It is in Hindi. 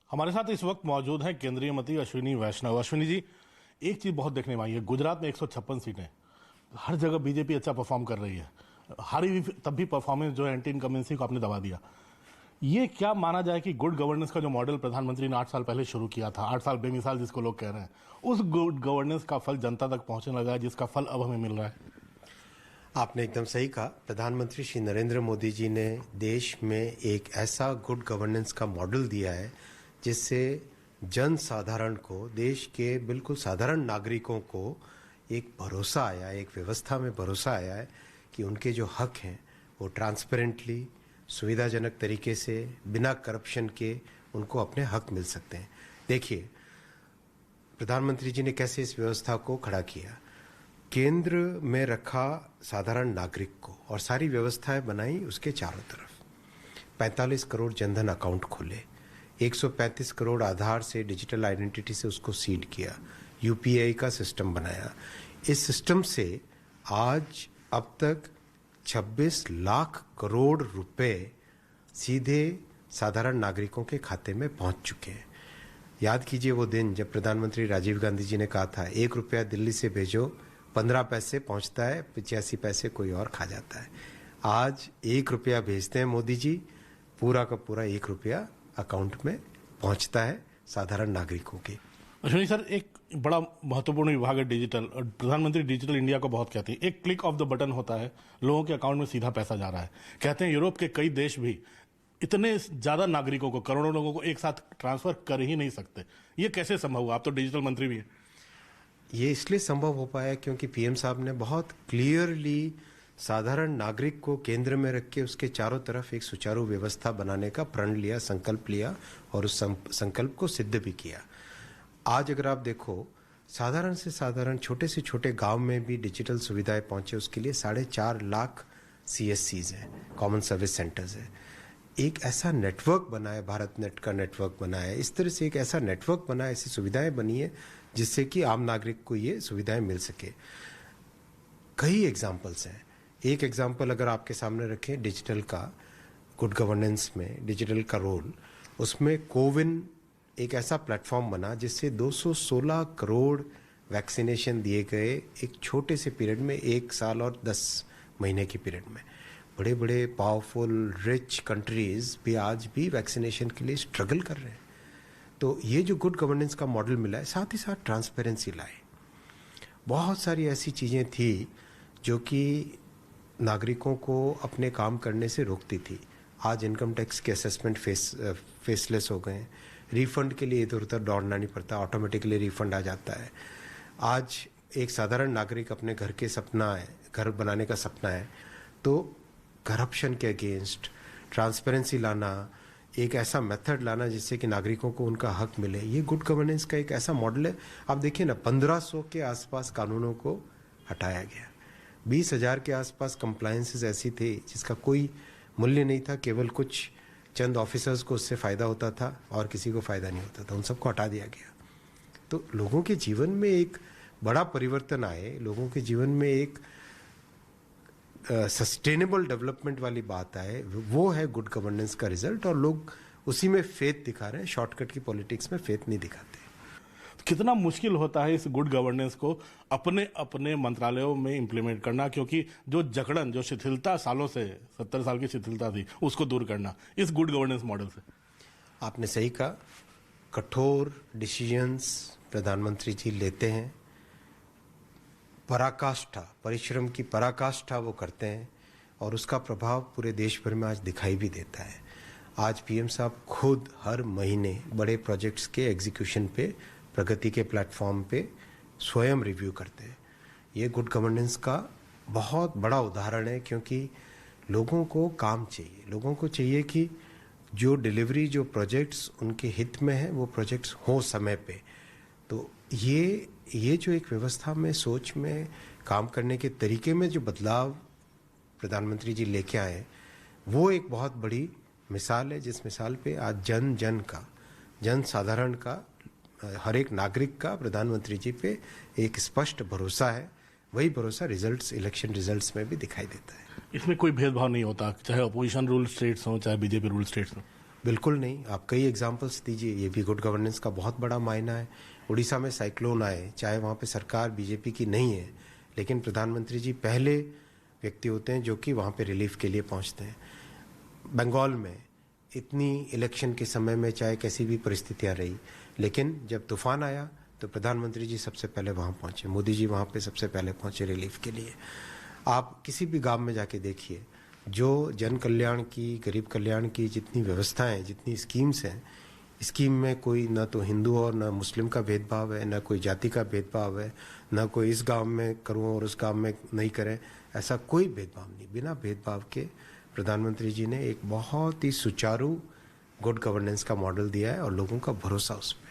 हमारे साथ इस वक्त मौजूद हैं केंद्रीय मंत्री अश्विनी वैष्णव। अश्विनी जी, एक चीज बहुत देखने में आई है, गुजरात में 156 सीटें, हर जगह बीजेपी अच्छा परफॉर्म कर रही है, हारी भी तब भी परफॉर्मेंस जो है एंटी इनकमेंसी को आपने दबा दिया। ये क्या माना जाए कि गुड गवर्नेंस का जो मॉडल प्रधानमंत्री ने 8 साल पहले शुरू किया था, 8 साल बेमिसाल जिसको लोग कह रहे हैं, उस गुड गवर्नेंस का फल जनता तक पहुंचने लगा है, जिसका फल अब हमें मिल रहा है? आपने एकदम सही कहा। प्रधानमंत्री श्री नरेंद्र मोदी जी ने देश में एक ऐसा गुड गवर्नेंस का मॉडल दिया है जिससे जन साधारण को, देश के बिल्कुल साधारण नागरिकों को एक भरोसा आया, एक व्यवस्था में भरोसा आया है कि उनके जो हक हैं वो ट्रांसपेरेंटली, सुविधाजनक तरीके से, बिना करप्शन के उनको अपने हक मिल सकते हैं। देखिए, प्रधानमंत्री जी ने कैसे इस व्यवस्था को खड़ा किया। केंद्र में रखा साधारण नागरिक को और सारी व्यवस्थाएं बनाई उसके चारों तरफ। 45 करोड़ जनधन अकाउंट खोले, 135 करोड़ आधार से, डिजिटल आइडेंटिटी से उसको सीड किया, यूपीआई का सिस्टम बनाया। इस सिस्टम से आज अब तक 26 लाख करोड़ रुपए सीधे साधारण नागरिकों के खाते में पहुंच चुके हैं। याद कीजिए वो दिन जब प्रधानमंत्री राजीव गांधी जी ने कहा था 1 रुपया दिल्ली से भेजो, 15 पैसे पहुंचता है, 85 पैसे कोई और खा जाता है। आज 1 रुपया भेजते हैं मोदी जी, पूरा का पूरा 1 रुपया अकाउंट में पहुंचता है साधारण नागरिकों के। अश्विनी सर, एक बड़ा महत्वपूर्ण विभाग है डिजिटल, और प्रधानमंत्री डिजिटल इंडिया को बहुत कहते हैं। एक क्लिक ऑफ द बटन होता है, लोगों के अकाउंट में सीधा पैसा जा रहा है। कहते हैं यूरोप के कई देश भी इतने ज्यादा नागरिकों को, करोड़ों लोगों को एक साथ ट्रांसफर कर ही नहीं सकते। ये कैसे संभव हुआ? आप तो डिजिटल मंत्री भी हैं। ये इसलिए संभव हो पाया क्योंकि पीएम साहब ने बहुत क्लियरली साधारण नागरिक को केंद्र में रख के उसके चारों तरफ एक सुचारू व्यवस्था बनाने का प्रण लिया, संकल्प लिया और उस संकल्प को सिद्ध भी किया। आज अगर आप देखो, साधारण से साधारण छोटे से छोटे गांव में भी डिजिटल सुविधाएं पहुंचे, उसके लिए 4.5 लाख CSCs हैं, कॉमन सर्विस सेंटर्स है। एक ऐसा नेटवर्क बना है, भारत नेट का नेटवर्क बना है। इस तरह से एक ऐसा नेटवर्क बना है, ऐसी सुविधाएं बनी है जिससे कि आम नागरिक को ये सुविधाएं मिल सके। कई एग्जाम्पल्स हैं। एक एग्जाम्पल अगर आपके सामने रखें डिजिटल का, गुड गवर्नेंस में डिजिटल का रोल, उसमें कोविन एक ऐसा प्लेटफॉर्म बना जिससे 216 करोड़ वैक्सीनेशन दिए गए एक छोटे से पीरियड में, 1 साल और 10 महीने के पीरियड में। बड़े बड़े पावरफुल रिच कंट्रीज भी आज भी वैक्सीनेशन के लिए स्ट्रगल कर रहे हैं। तो ये जो गुड गवर्नेंस का मॉडल मिला है, साथ ही साथ ट्रांसपेरेंसी लाए। बहुत सारी ऐसी चीज़ें थी जो कि नागरिकों को अपने काम करने से रोकती थी। आज इनकम टैक्स के असेसमेंट फेसलेस हो गए हैं। रिफंड के लिए इधर उधर दौड़ना नहीं पड़ता, ऑटोमेटिकली रिफंड आ जाता है। आज एक साधारण नागरिक अपने घर के सपना है, घर बनाने का सपना है, तो करप्शन के अगेंस्ट ट्रांसपेरेंसी लाना, एक ऐसा मेथड लाना जिससे कि नागरिकों को उनका हक मिले, ये गुड गवर्नेंस का एक ऐसा मॉडल है। आप देखिए ना, 1500 के आसपास कानूनों को हटाया गया, 20,000 के आसपास कंप्लायंसेस ऐसी थी जिसका कोई मूल्य नहीं था, केवल कुछ चंद ऑफिसर्स को उससे फायदा होता था और किसी को फायदा नहीं होता था, उन सबको हटा दिया गया। तो लोगों के जीवन में एक बड़ा परिवर्तन आए, लोगों के जीवन में एक सस्टेनेबल डेवलपमेंट वाली बात आए, वो है गुड गवर्नेंस का रिजल्ट। और लोग उसी में फेथ दिखा रहे हैं, शॉर्टकट की पॉलिटिक्स में फेथ नहीं दिखाते। कितना मुश्किल होता है इस गुड गवर्नेंस को अपने अपने मंत्रालयों में इंप्लीमेंट करना, क्योंकि जो जकड़न, जो शिथिलता सालों से, 70 साल की शिथिलता थी, उसको दूर करना इस गुड गवर्नेंस मॉडल से। आपने सही कहा, कठोर डिसीजंस प्रधानमंत्री जी लेते हैं, पराकाष्ठा, परिश्रम की पराकाष्ठा वो करते हैं और उसका प्रभाव पूरे देश भर में आज दिखाई भी देता है। आज पीएम साहब खुद हर महीने बड़े प्रोजेक्ट्स के एग्जीक्यूशन पे, प्रगति के प्लेटफॉर्म पे स्वयं रिव्यू करते हैं। ये गुड गवर्नेंस का बहुत बड़ा उदाहरण है, क्योंकि लोगों को काम चाहिए, लोगों को चाहिए कि जो डिलीवरी, जो प्रोजेक्ट्स उनके हित में है, वो प्रोजेक्ट्स हो समय पे। तो ये जो एक व्यवस्था में, सोच में, काम करने के तरीके में जो बदलाव प्रधानमंत्री जी लेके आए, वो एक बहुत बड़ी मिसाल है, जिस मिसाल पे आज जन जन का, जन साधारण का, हर एक नागरिक का प्रधानमंत्री जी पे एक स्पष्ट भरोसा है। वही भरोसा रिजल्ट्स, इलेक्शन रिजल्ट्स में भी दिखाई देता है। इसमें कोई भेदभाव नहीं होता, चाहे अपोजिशन रूल स्टेट्स हो, चाहे बीजेपी रूल स्टेट्स हो। बिल्कुल नहीं। आप कई एग्जाम्पल्स दीजिए, ये भी गुड गवर्नेंस का बहुत बड़ा मायना है। उड़ीसा में साइक्लोन आए, चाहे वहाँ पे सरकार बीजेपी की नहीं है, लेकिन प्रधानमंत्री जी पहले व्यक्ति होते हैं जो कि वहाँ पे रिलीफ के लिए पहुँचते हैं। बंगाल में इतनी इलेक्शन के समय में चाहे कैसी भी परिस्थितियाँ रही, लेकिन जब तूफान आया तो प्रधानमंत्री जी सबसे पहले वहाँ पहुँचे, मोदी जी वहाँ पे सबसे पहले पहुँचे रिलीफ के लिए। आप किसी भी गांव में जाके देखिए, जो जन कल्याण की, गरीब कल्याण की जितनी व्यवस्थाएं, जितनी स्कीम्स हैं, स्कीम में कोई ना तो हिंदू और ना मुस्लिम का भेदभाव है, ना कोई जाति का भेदभाव है, ना कोई इस गांव में करूं और उस गांव में नहीं करें, ऐसा कोई भेदभाव नहीं। बिना भेदभाव के प्रधानमंत्री जी ने एक बहुत ही सुचारू गुड गवर्नेंस का मॉडल दिया है और लोगों का भरोसा उस पर।